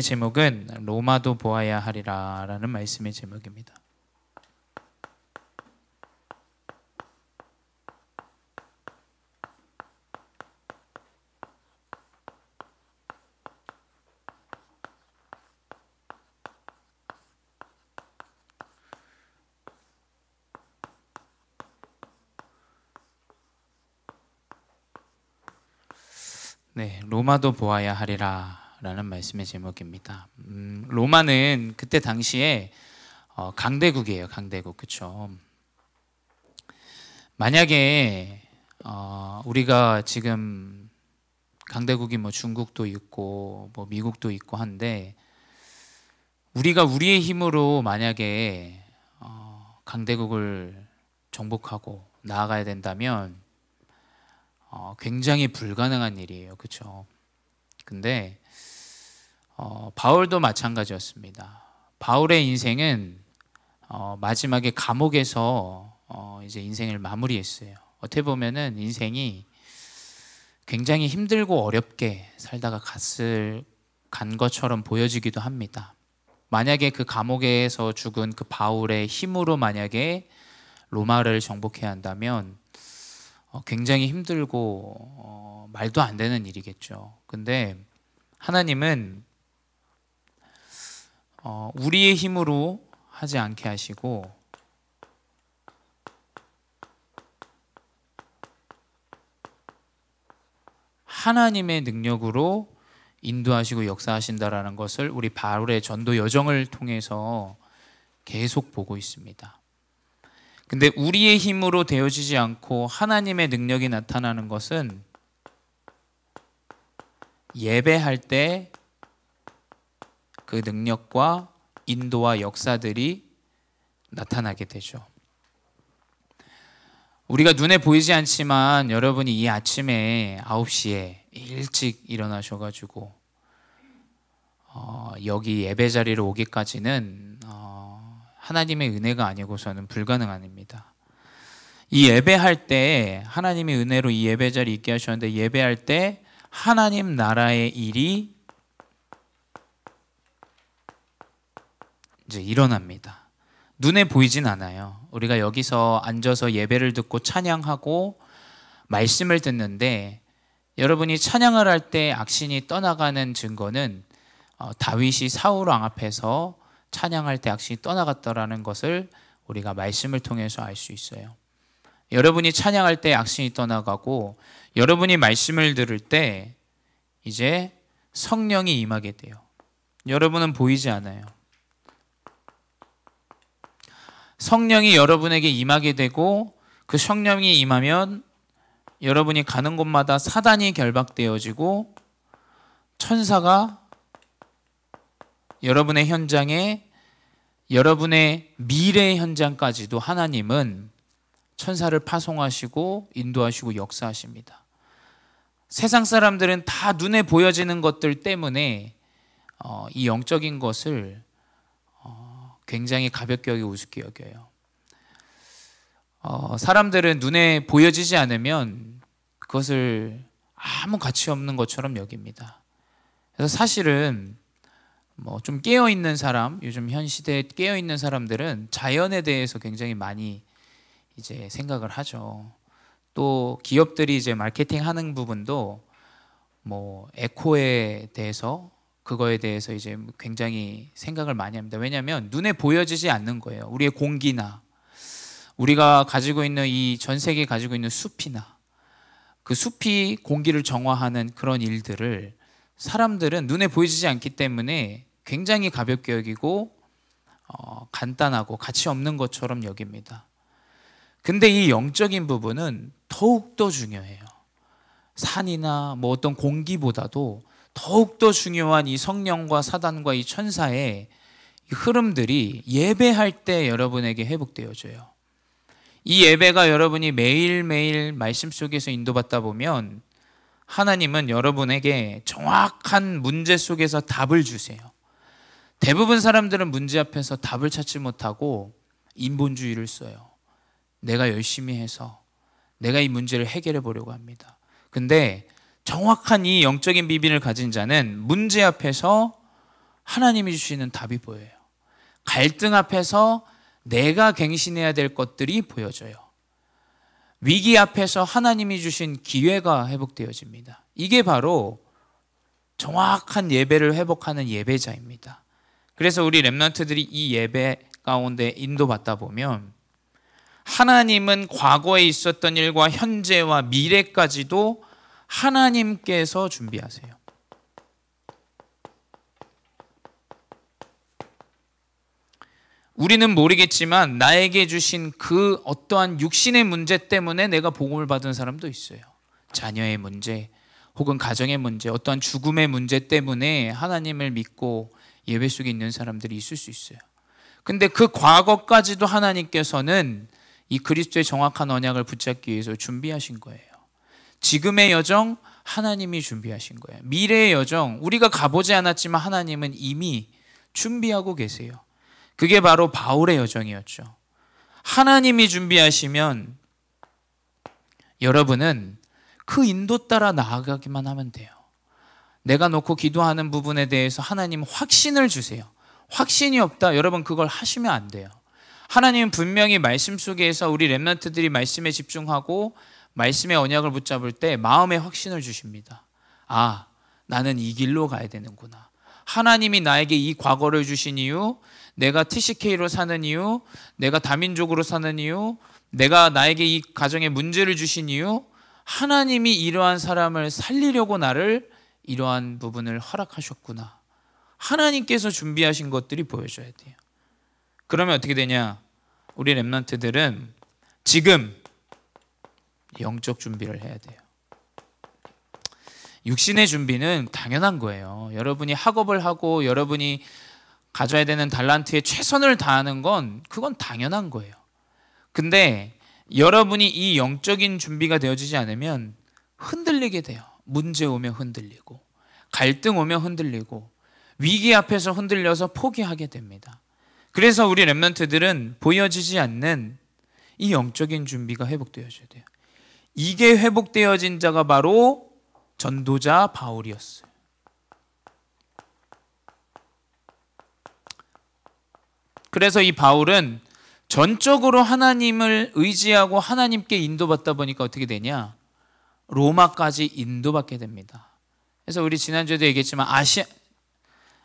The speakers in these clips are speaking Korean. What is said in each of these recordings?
제목은 로마도 보아야 하리라 라는 말씀의 제목입니다. 네, 로마도 보아야 하리라 라는 말씀의 제목입니다. 로마는 그때 당시에 강대국이에요. 강대국. 그렇죠? 만약에 우리가 지금 강대국이 뭐 중국도 있고 뭐 미국도 있고 한데, 우리가 우리의 힘으로 만약에 강대국을 정복하고 나아가야 된다면 굉장히 불가능한 일이에요. 그렇죠? 근데 바울도 마찬가지였습니다. 바울의 인생은 마지막에 감옥에서 이제 인생을 마무리했어요. 어떻게 보면은 인생이 굉장히 힘들고 어렵게 살다가 간 것처럼 보여지기도 합니다. 만약에 그 감옥에서 죽은 그 바울의 힘으로 만약에 로마를 정복해야 한다면 굉장히 힘들고 말도 안 되는 일이겠죠. 근데 하나님은 우리의 힘으로 하지 않게 하시고 하나님의 능력으로 인도하시고 역사하신다라는 것을 우리 바울의 전도 여정을 통해서 계속 보고 있습니다. 근데 우리의 힘으로 되어지지 않고 하나님의 능력이 나타나는 것은 예배할 때 그 능력과 인도와 역사들이 나타나게 되죠. 우리가 눈에 보이지 않지만 여러분이 이 아침에 9시에 일찍 일어나셔가지고 여기 예배 자리로 오기까지는 하나님의 은혜가 아니고서는 불가능합니다. 이 예배할 때 하나님의 은혜로 이 예배 자리 있게 하셨는데, 예배할 때 하나님 나라의 일이 이제 일어납니다. 눈에 보이진 않아요. 우리가 여기서 앉아서 예배를 듣고 찬양하고 말씀을 듣는데, 여러분이 찬양을 할 때 악신이 떠나가는 증거는 다윗이 사울 왕 앞에서 찬양할 때 악신이 떠나갔다라는 것을 우리가 말씀을 통해서 알 수 있어요. 여러분이 찬양할 때 악신이 떠나가고 여러분이 말씀을 들을 때 이제 성령이 임하게 돼요. 여러분은 보이지 않아요. 성령이 여러분에게 임하게 되고, 그 성령이 임하면 여러분이 가는 곳마다 사단이 결박되어지고 천사가 여러분의 현장에, 여러분의 미래 현장까지도 하나님은 천사를 파송하시고 인도하시고 역사하십니다. 세상 사람들은 다 눈에 보여지는 것들 때문에 이 영적인 것을 굉장히 가볍게 여기고 우습게 여겨요. 사람들은 눈에 보여지지 않으면 그것을 아무 가치 없는 것처럼 여깁니다. 그래서 사실은 뭐 좀 깨어있는 사람, 요즘 현 시대에 깨어있는 사람들은 자연에 대해서 굉장히 많이 이제 생각을 하죠. 또 기업들이 이제 마케팅 하는 부분도 뭐 에코에 대해서, 그거에 대해서 이제 굉장히 생각을 많이 합니다. 왜냐하면 눈에 보여지지 않는 거예요. 우리의 공기나 우리가 가지고 있는 이 전 세계에 가지고 있는 숲이나 그 숲이 공기를 정화하는 그런 일들을 사람들은 눈에 보이지 않기 때문에 굉장히 가볍게 여기고 간단하고 가치 없는 것처럼 여깁니다. 근데 이 영적인 부분은 더욱더 중요해요. 산이나 뭐 어떤 공기보다도 더욱더 중요한 이 성령과 사단과 이 천사의 흐름들이 예배할 때 여러분에게 회복되어져요. 이 예배가 여러분이 매일매일 말씀 속에서 인도받다 보면 하나님은 여러분에게 정확한 문제 속에서 답을 주세요. 대부분 사람들은 문제 앞에서 답을 찾지 못하고 인본주의를 써요. 내가 열심히 해서 내가 이 문제를 해결해 보려고 합니다. 근데 정확한 이 영적인 비밀을 가진 자는 문제 앞에서 하나님이 주시는 답이 보여요. 갈등 앞에서 내가 갱신해야 될 것들이 보여져요. 위기 앞에서 하나님이 주신 기회가 회복되어집니다. 이게 바로 정확한 예배를 회복하는 예배자입니다. 그래서 우리 렘넌트들이 이 예배 가운데 인도받다 보면 하나님은 과거에 있었던 일과 현재와 미래까지도 하나님께서 준비하세요. 우리는 모르겠지만 나에게 주신 그 어떠한 육신의 문제 때문에 내가 복음을 받은 사람도 있어요. 자녀의 문제 혹은 가정의 문제, 어떠한 죽음의 문제 때문에 하나님을 믿고 예배 속에 있는 사람들이 있을 수 있어요. 근데 그 과거까지도 하나님께서는 이 그리스도의 정확한 언약을 붙잡기 위해서 준비하신 거예요. 지금의 여정 하나님이 준비하신 거예요. 미래의 여정 우리가 가보지 않았지만 하나님은 이미 준비하고 계세요. 그게 바로 바울의 여정이었죠. 하나님이 준비하시면 여러분은 그 인도 따라 나아가기만 하면 돼요. 내가 놓고 기도하는 부분에 대해서 하나님 확신을 주세요. 확신이 없다, 여러분 그걸 하시면 안 돼요. 하나님은 분명히 말씀 속에서 우리 렘넌트들이 말씀에 집중하고 말씀의 언약을 붙잡을 때 마음의 확신을 주십니다. 아, 나는 이 길로 가야 되는구나. 하나님이 나에게 이 과거를 주신 이유, 내가 TCK로 사는 이유, 내가 다민족으로 사는 이유, 내가 나에게 이 가정에 문제를 주신 이유, 하나님이 이러한 사람을 살리려고 나를 이러한 부분을 허락하셨구나. 하나님께서 준비하신 것들이 보여줘야 돼요. 그러면 어떻게 되냐? 우리 렘넌트들은 지금 영적 준비를 해야 돼요. 육신의 준비는 당연한 거예요. 여러분이 학업을 하고 여러분이 가져야 되는 달란트에 최선을 다하는 건 그건 당연한 거예요. 근데 여러분이 이 영적인 준비가 되어지지 않으면 흔들리게 돼요. 문제 오면 흔들리고 갈등 오면 흔들리고 위기 앞에서 흔들려서 포기하게 됩니다. 그래서 우리 렘넌트들은 보여지지 않는 이 영적인 준비가 회복되어져야 돼요. 이게 회복되어진 자가 바로 전도자 바울이었어요. 그래서 이 바울은 전적으로 하나님을 의지하고 하나님께 인도받다 보니까 어떻게 되냐? 로마까지 인도받게 됩니다. 그래서 우리 지난주에도 얘기했지만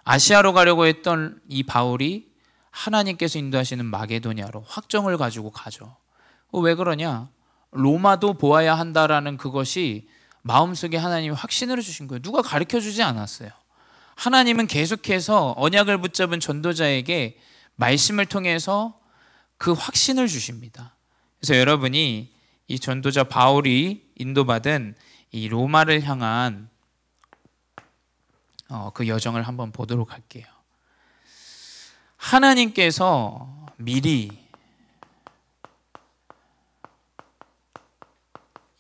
아시아로 가려고 했던 이 바울이 하나님께서 인도하시는 마게도냐로 확정을 가지고 가죠. 왜 그러냐? 로마도 보아야 한다라는 그것이 마음속에 하나님이 확신을 주신 거예요. 누가 가르쳐주지 않았어요. 하나님은 계속해서 언약을 붙잡은 전도자에게 말씀을 통해서 그 확신을 주십니다. 그래서 여러분이 이 전도자 바울이 인도받은 이 로마를 향한 그 여정을 한번 보도록 할게요. 하나님께서 미리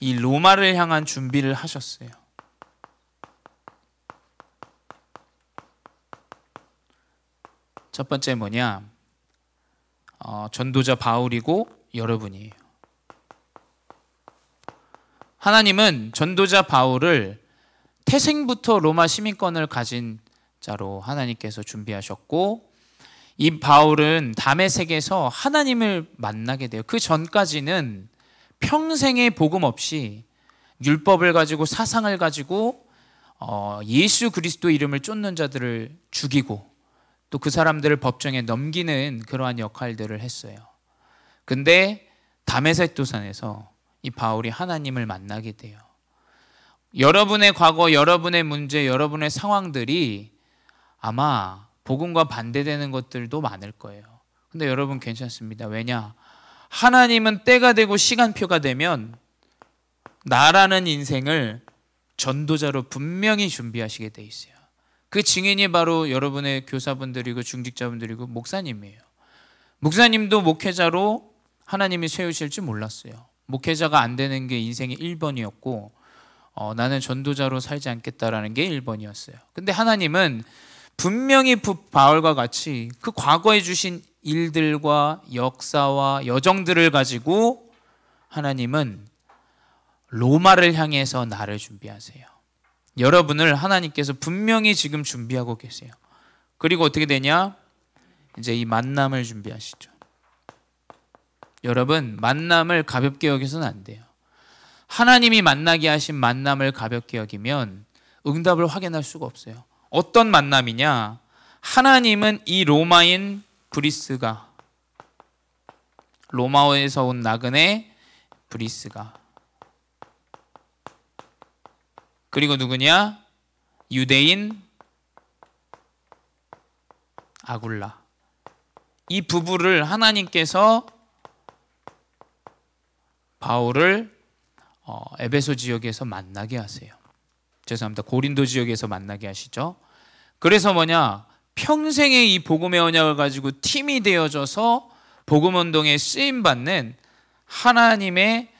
이 로마를 향한 준비를 하셨어요. 첫 번째 뭐냐? 전도자 바울이고 여러분이에요. 하나님은 전도자 바울을 태생부터 로마 시민권을 가진 자로 하나님께서 준비하셨고, 이 바울은 다메섹에서 하나님을 만나게 돼요. 그 전까지는 평생의 복음 없이 율법을 가지고 사상을 가지고 예수 그리스도 이름을 쫓는 자들을 죽이고 또 그 사람들을 법정에 넘기는 그러한 역할들을 했어요. 근데 다메섹 도산에서 이 바울이 하나님을 만나게 돼요. 여러분의 과거, 여러분의 문제, 여러분의 상황들이 아마 복음과 반대되는 것들도 많을 거예요. 근데 여러분 괜찮습니다. 왜냐? 하나님은 때가 되고 시간표가 되면 나라는 인생을 전도자로 분명히 준비하시게 돼 있어요. 그 증인이 바로 여러분의 교사분들이고 중직자분들이고 목사님이에요. 목사님도 목회자로 하나님이 세우실지 몰랐어요. 목회자가 안 되는 게 인생의 1번이었고 나는 전도자로 살지 않겠다라는 게 1번이었어요. 근데 하나님은 분명히 바울과 같이 그 과거에 주신 일들과 역사와 여정들을 가지고 하나님은 로마를 향해서 나를 준비하세요. 여러분을 하나님께서 분명히 지금 준비하고 계세요. 그리고 어떻게 되냐? 이제 이 만남을 준비하시죠. 여러분, 만남을 가볍게 여겨서는 안 돼요. 하나님이 만나게 하신 만남을 가볍게 여기면 응답을 확인할 수가 없어요. 어떤 만남이냐? 하나님은 이 로마인 브리스가, 로마에서 온 나그네 브리스가, 그리고 누구냐? 유대인 아굴라, 이 부부를 하나님께서 바울을 에베소 지역에서 만나게 하세요. 죄송합니다. 고린도 지역에서 만나게 하시죠. 그래서 뭐냐? 평생의 이 복음의 언약을 가지고 팀이 되어져서 복음 운동에 쓰임 받는 하나님의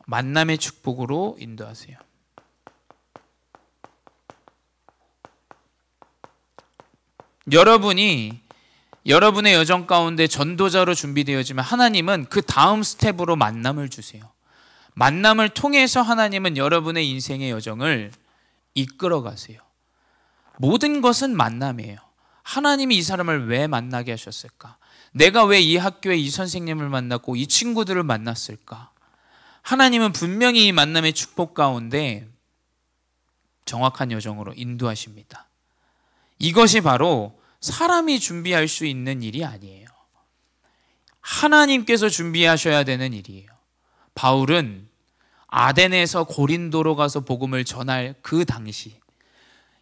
만남의 축복으로 인도하세요. 여러분이 여러분의 여정 가운데 전도자로 준비되어지면 하나님은 그 다음 스텝으로 만남을 주세요. 만남을 통해서 하나님은 여러분의 인생의 여정을 이끌어 가세요. 모든 것은 만남이에요. 하나님이 이 사람을 왜 만나게 하셨을까? 내가 왜 이 학교에 이 선생님을 만났고 이 친구들을 만났을까? 하나님은 분명히 이 만남의 축복 가운데 정확한 여정으로 인도하십니다. 이것이 바로 사람이 준비할 수 있는 일이 아니에요. 하나님께서 준비하셔야 되는 일이에요. 바울은 아덴에서 고린도로 가서 복음을 전할 그 당시,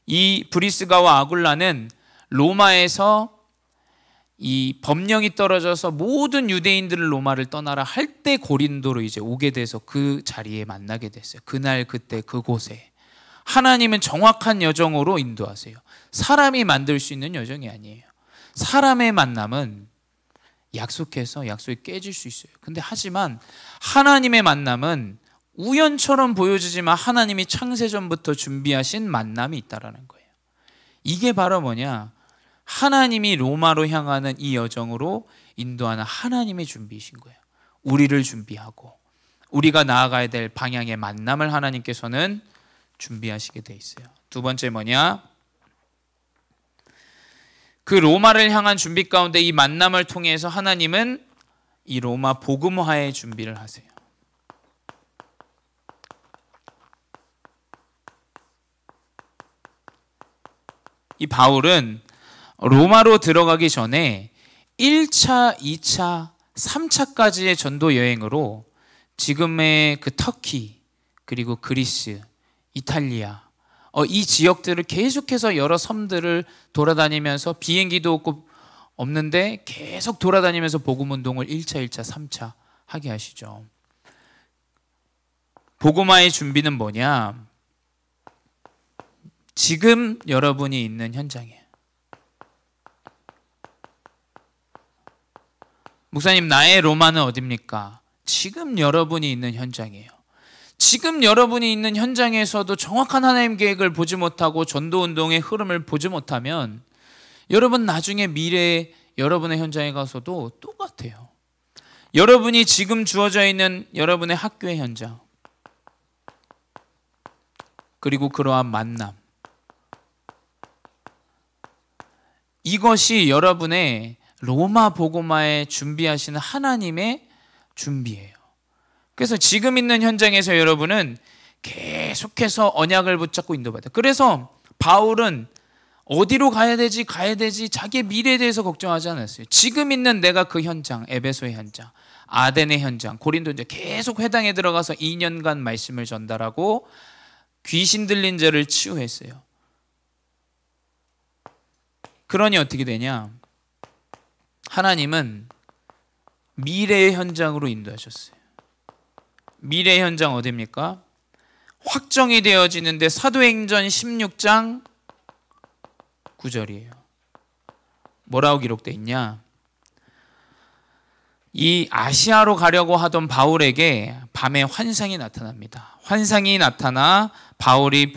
이 브리스가와 아굴라는 로마에서 이 법령이 떨어져서 모든 유대인들을 로마를 떠나라 할 때 고린도로 이제 오게 돼서 그 자리에 만나게 됐어요. 그날 그때 그곳에 하나님은 정확한 여정으로 인도하세요. 사람이 만들 수 있는 여정이 아니에요. 사람의 만남은 약속해서 약속이 깨질 수 있어요. 근데 하지만 하나님의 만남은 우연처럼 보여지지만 하나님이 창세전부터 준비하신 만남이 있다라는 거예요. 이게 바로 뭐냐? 하나님이 로마로 향하는 이 여정으로 인도하는 하나님의 준비이신 거예요. 우리를 준비하고 우리가 나아가야 될 방향의 만남을 하나님께서는 준비하시게 돼 있어요. 두 번째 뭐냐? 그 로마를 향한 준비 가운데 이 만남을 통해서 하나님은 이 로마 복음화의 준비를 하세요. 이 바울은 로마로 들어가기 전에 1차, 2차, 3차까지의 전도 여행으로 지금의 그 터키, 그리고 그리스, 이탈리아, 이 지역들을 계속해서 여러 섬들을 돌아다니면서 비행기도 없는데 계속 돌아다니면서 복음 운동을 1차, 2차, 3차 하게 하시죠. 복음화의 준비는 뭐냐? 지금 여러분이 있는 현장이에요. 목사님, 나의 로마는 어딥니까? 지금 여러분이 있는 현장이에요. 지금 여러분이 있는 현장에서도 정확한 하나님 계획을 보지 못하고 전도운동의 흐름을 보지 못하면 여러분 나중에 미래에 여러분의 현장에 가서도 똑같아요. 여러분이 지금 주어져 있는 여러분의 학교의 현장, 그리고 그러한 만남, 이것이 여러분의 로마 복음화에 준비하시는 하나님의 준비예요. 그래서 지금 있는 현장에서 여러분은 계속해서 언약을 붙잡고 인도받아요. 그래서 바울은 어디로 가야 되지 자기의 미래에 대해서 걱정하지 않았어요. 지금 있는 내가 그 현장, 에베소의 현장, 아덴의 현장, 고린도 현장 계속 회당에 들어가서 2년간 말씀을 전달하고 귀신 들린 자를 치유했어요. 그러니 어떻게 되냐? 하나님은 미래의 현장으로 인도하셨어요. 미래의 현장 어디입니까? 확정이 되어지는데 사도행전 16장 9절이에요. 뭐라고 기록되어 있냐? 이 아시아로 가려고 하던 바울에게 밤에 환상이 나타납니다. 환상이 나타나 바울에게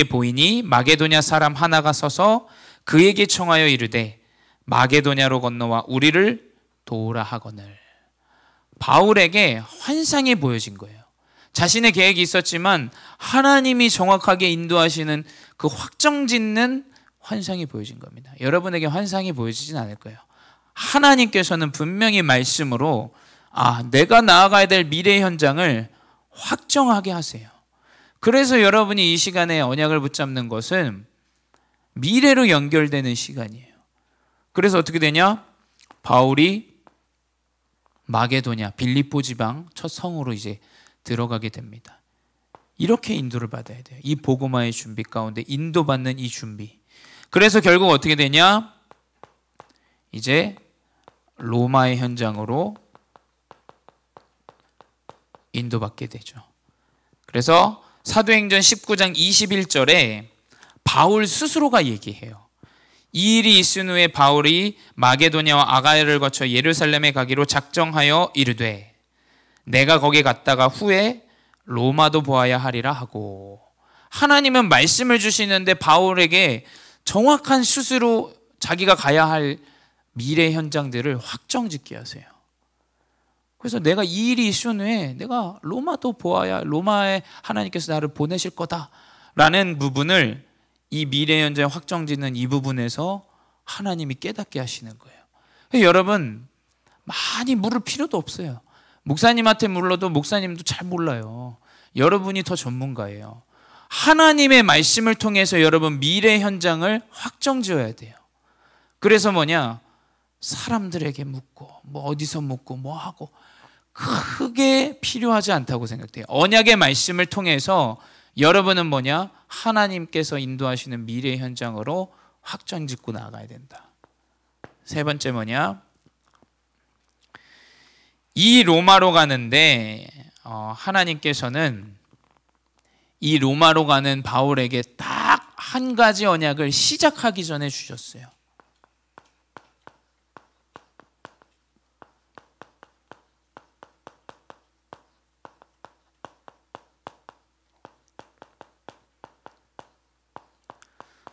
보이니 마게도냐 사람 하나가 서서 그에게 청하여 이르되 마게도냐로 건너와 우리를 도우라 하거늘. 바울에게 환상이 보여진 거예요. 자신의 계획이 있었지만 하나님이 정확하게 인도하시는 그 확정짓는 환상이 보여진 겁니다. 여러분에게 환상이 보여지진 않을 거예요. 하나님께서는 분명히 말씀으로 내가 나아가야 될 미래 현장을 확정하게 하세요. 그래서 여러분이 이 시간에 언약을 붙잡는 것은 미래로 연결되는 시간이에요. 그래서 어떻게 되냐? 바울이 마게도냐, 빌립보 지방 첫 성으로 이제 들어가게 됩니다. 이렇게 인도를 받아야 돼요. 이 복음화의 준비 가운데 인도받는 이 준비. 그래서 결국 어떻게 되냐? 이제 로마의 현장으로 인도받게 되죠. 그래서 사도행전 19장 21절에 바울 스스로가 얘기해요. 이 일이 있은 후에 바울이 마게도냐와 아가야를 거쳐 예루살렘에 가기로 작정하여 이르되 내가 거기 갔다가 후에 로마도 보아야 하리라 하고, 하나님은 말씀을 주시는데 바울에게 정확한 스스로 자기가 가야 할 미래 현장들을 확정짓게 하세요. 그래서 내가 이 일이 있은 후에 내가 로마도 보아야, 로마에 하나님께서 나를 보내실 거다라는 부분을 이 미래 현장 확정짓는 이 부분에서 하나님이 깨닫게 하시는 거예요. 여러분 많이 물을 필요도 없어요. 목사님한테 물러도 목사님도 잘 몰라요. 여러분이 더 전문가예요. 하나님의 말씀을 통해서 여러분 미래 현장을 확정지어야 돼요. 그래서 뭐냐? 사람들에게 묻고 뭐 어디서 묻고 뭐 하고 크게 필요하지 않다고 생각돼요. 언약의 말씀을 통해서 여러분은 뭐냐? 하나님께서 인도하시는 미래 현장으로 확정짓고 나가야 된다. 세 번째 뭐냐? 이 로마로 가는데 하나님께서는 이 로마로 가는 바울에게 딱 한 가지 언약을 시작하기 전에 주셨어요.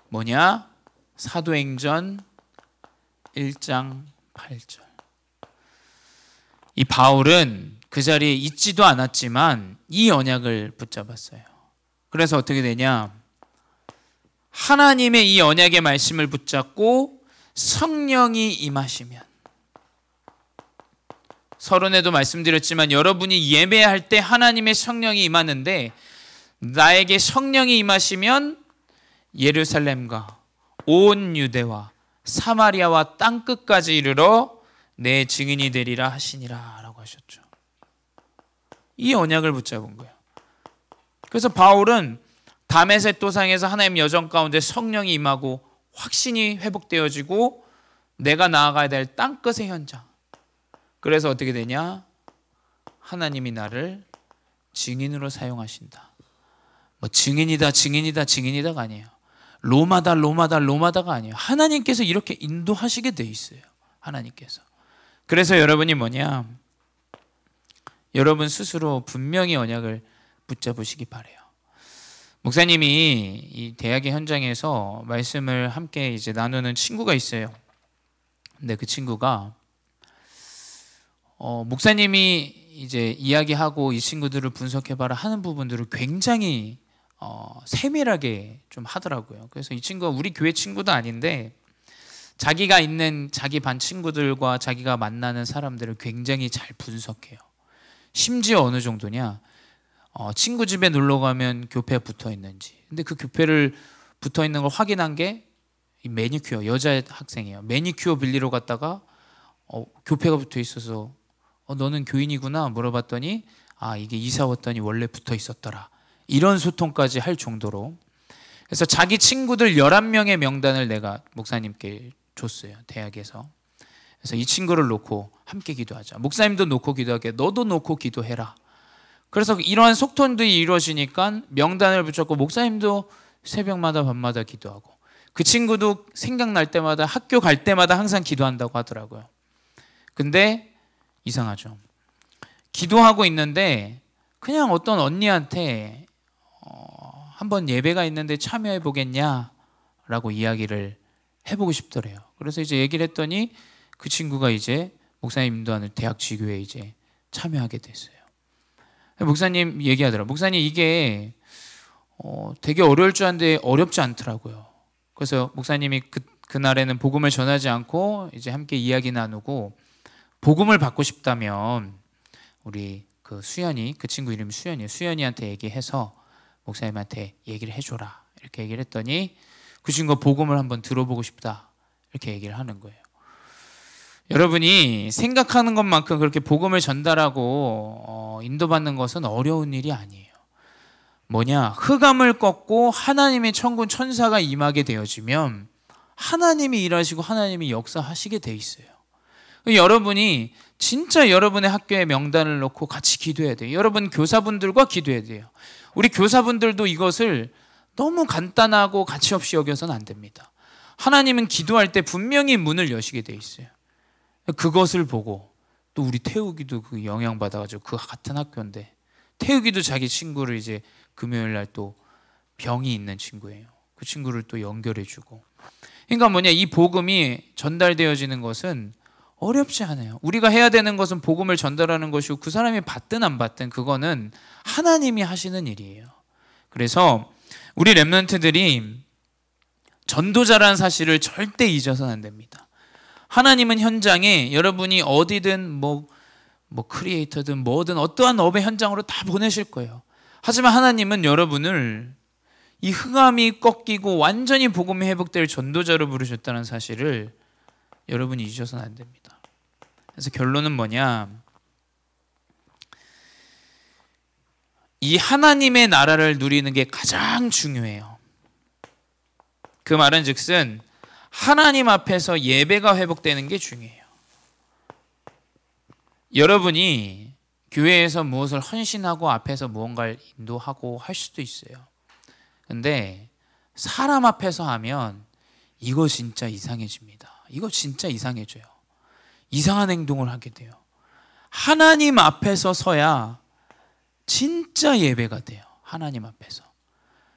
뭐냐? 사도행전 1장 8절. 이 바울은 그 자리에 있지도 않았지만 이 언약을 붙잡았어요. 그래서 어떻게 되냐? 하나님의 이 언약의 말씀을 붙잡고 성령이 임하시면, 서론에도 말씀드렸지만 여러분이 예배할 때 하나님의 성령이 임하는데, 나에게 성령이 임하시면 예루살렘과 온 유대와 사마리아와 땅끝까지 이르러 내 증인이 되리라 하시니라 라고 하셨죠. 이 언약을 붙잡은 거예요. 그래서 바울은 다메섹 도상에서 하나님 여정 가운데 성령이 임하고 확신이 회복되어지고 내가 나아가야 될 땅끝의 현장. 그래서 어떻게 되냐? 하나님이 나를 증인으로 사용하신다. 뭐 증인이다가 아니에요. 로마다가 아니에요. 하나님께서 이렇게 인도하시게 돼 있어요. 하나님께서. 그래서 여러분이 뭐냐? 여러분 스스로 분명히 언약을 붙잡으시기 바래요. 목사님이 이 대학의 현장에서 말씀을 함께 이제 나누는 친구가 있어요. 근데 그 친구가 목사님이 이제 이야기하고 이 친구들을 분석해봐라 하는 부분들을 굉장히 세밀하게 좀 하더라고요. 그래서 이 친구가 우리 교회 친구도 아닌데 자기가 있는 자기 반 친구들과 자기가 만나는 사람들을 굉장히 잘 분석해요. 심지어 어느 정도냐? 친구 집에 놀러 가면 교패 붙어 있는지. 근데 그 교패를 붙어 있는 걸 확인한 게 이 매니큐어, 여자 학생이에요. 매니큐어 빌리러 갔다가 교패가 붙어 있어서 너는 교인이구나 물어봤더니 이게 이사 왔더니 원래 붙어 있었더라. 이런 소통까지 할 정도로. 그래서 자기 친구들 11명의 명단을 내가 목사님께 줬어요. 대학에서. 그래서 이 친구를 놓고 함께 기도하자. 목사님도 놓고 기도하게, 너도 놓고 기도해라. 그래서 이러한 속톤들이 이루어지니까 명단을 붙였고 목사님도 새벽마다 밤마다 기도하고 그 친구도 생각날 때마다 학교 갈 때마다 항상 기도한다고 하더라고요. 근데 이상하죠. 기도하고 있는데 그냥 어떤 언니한테 한번 예배가 있는데 참여해 보겠냐 라고 이야기를 해보고 싶더래요. 그래서 이제 얘기를 했더니 그 친구가 이제 목사님 인도하는 대학 지교에 이제 참여하게 됐어요. 목사님 얘기하더라고요. 목사님 이게 되게 어려울 줄 알았는데 어렵지 않더라고요. 그래서 목사님이 그날에는 복음을 전하지 않고 이제 함께 이야기 나누고, 복음을 받고 싶다면 우리 그 수연이, 그 친구 이름이 수연이에요. 수연이한테 얘기해서 목사님한테 얘기를 해줘라, 이렇게 얘기를 했더니 그 친구가 복음을 한번 들어보고 싶다, 이렇게 얘기를 하는 거예요. 여러분이 생각하는 것만큼 그렇게 복음을 전달하고 인도받는 것은 어려운 일이 아니에요. 뭐냐, 흑암을 꺾고 하나님의 천군 천사가 임하게 되어지면 하나님이 일하시고 하나님이 역사하시게 돼 있어요. 여러분이 진짜 여러분의 학교에 명단을 놓고 같이 기도해야 돼요. 여러분 교사분들과 기도해야 돼요. 우리 교사분들도 이것을 너무 간단하고 가치없이 여겨서는 안 됩니다. 하나님은 기도할 때 분명히 문을 여시게 돼 있어요. 그것을 보고, 또 우리 태욱이도 그 영향받아가지고, 그 같은 학교인데 태욱이도 자기 친구를 이제 금요일 날 또 병이 있는 친구예요. 그 친구를 또 연결해주고. 그러니까 뭐냐, 이 복음이 전달되어지는 것은 어렵지 않아요. 우리가 해야 되는 것은 복음을 전달하는 것이고, 그 사람이 받든 안 받든 그거는 하나님이 하시는 일이에요. 그래서 우리 렘넌트들이 전도자라는 사실을 절대 잊어서는 안 됩니다. 하나님은 현장에 여러분이 어디든 뭐 크리에이터든 뭐든 어떠한 업의 현장으로 다 보내실 거예요. 하지만 하나님은 여러분을 이 흑암이 꺾이고 완전히 복음이 회복될 전도자로 부르셨다는 사실을 여러분이 잊어서는 안 됩니다. 그래서 결론은 뭐냐, 이 하나님의 나라를 누리는 게 가장 중요해요. 그 말은 즉슨 하나님 앞에서 예배가 회복되는 게 중요해요. 여러분이 교회에서 무엇을 헌신하고 앞에서 무언가를 인도하고 할 수도 있어요. 근데 사람 앞에서 하면 이거 진짜 이상해집니다. 이거 진짜 이상해져요. 이상한 행동을 하게 돼요. 하나님 앞에서 서야 진짜 예배가 돼요. 하나님 앞에서.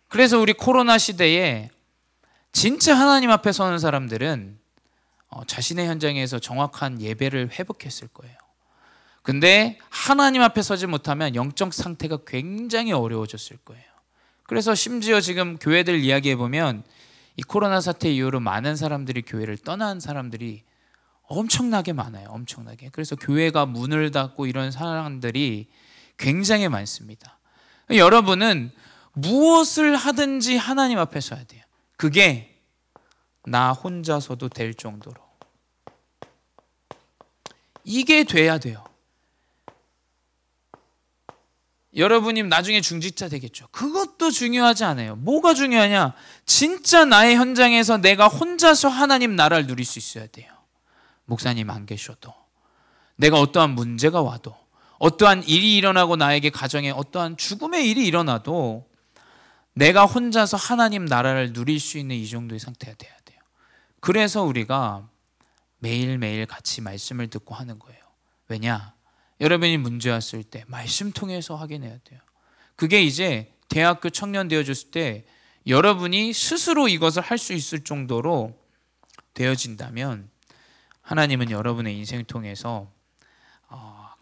그래서 우리 코로나 시대에 진짜 하나님 앞에 서는 사람들은 자신의 현장에서 정확한 예배를 회복했을 거예요. 근데 하나님 앞에 서지 못하면 영적 상태가 굉장히 어려워졌을 거예요. 그래서 심지어 지금 교회들 이야기해보면 이 코로나 사태 이후로 많은 사람들이 교회를 떠난 사람들이 엄청나게 많아요. 엄청나게. 그래서 교회가 문을 닫고 이런 사람들이 굉장히 많습니다. 여러분은 무엇을 하든지 하나님 앞에 서야 돼요. 그게 나 혼자서도 될 정도로. 이게 돼야 돼요. 여러분이 나중에 중직자 되겠죠. 그것도 중요하지 않아요. 뭐가 중요하냐? 진짜 나의 현장에서 내가 혼자서 하나님 나라를 누릴 수 있어야 돼요. 목사님 안 계셔도, 내가 어떠한 문제가 와도, 어떠한 일이 일어나고 나에게 가정에 어떠한 죽음의 일이 일어나도 내가 혼자서 하나님 나라를 누릴 수 있는 이 정도의 상태가 돼야 돼요. 그래서 우리가 매일매일 같이 말씀을 듣고 하는 거예요. 왜냐? 여러분이 문제 왔을 때 말씀 통해서 확인해야 돼요. 그게 이제 대학교 청년 되어졌을 때 여러분이 스스로 이것을 할 수 있을 정도로 되어진다면 하나님은 여러분의 인생을 통해서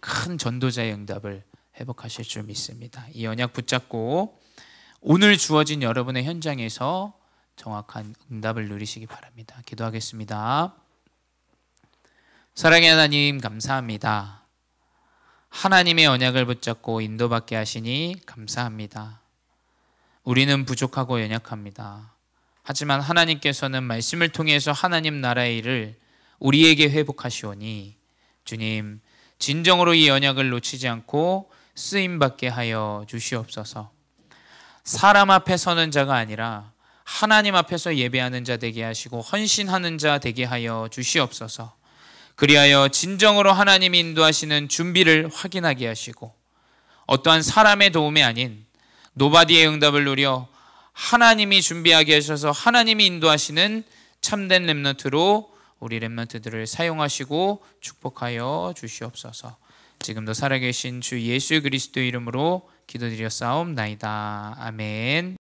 큰 전도자의 응답을 회복하실 줄 믿습니다. 이 언약 붙잡고 오늘 주어진 여러분의 현장에서 정확한 응답을 누리시기 바랍니다. 기도하겠습니다. 사랑의 하나님, 감사합니다. 하나님의 언약을 붙잡고 인도받게 하시니 감사합니다. 우리는 부족하고 연약합니다. 하지만 하나님께서는 말씀을 통해서 하나님 나라의 일을 우리에게 회복하시오니 주님, 진정으로 이 언약을 놓치지 않고 쓰임받게 하여 주시옵소서. 사람 앞에 서는 자가 아니라 하나님 앞에서 예배하는 자 되게 하시고 헌신하는 자 되게 하여 주시옵소서. 그리하여 진정으로 하나님이 인도하시는 준비를 확인하게 하시고 어떠한 사람의 도움이 아닌 노바디의 응답을 누려 하나님이 준비하게 하셔서 하나님이 인도하시는 참된 렘넌트로 우리 렘넌트들을 사용하시고 축복하여 주시옵소서. 지금도 살아계신 주 예수 그리스도 이름으로 기도드렸사옵나이다. 아멘.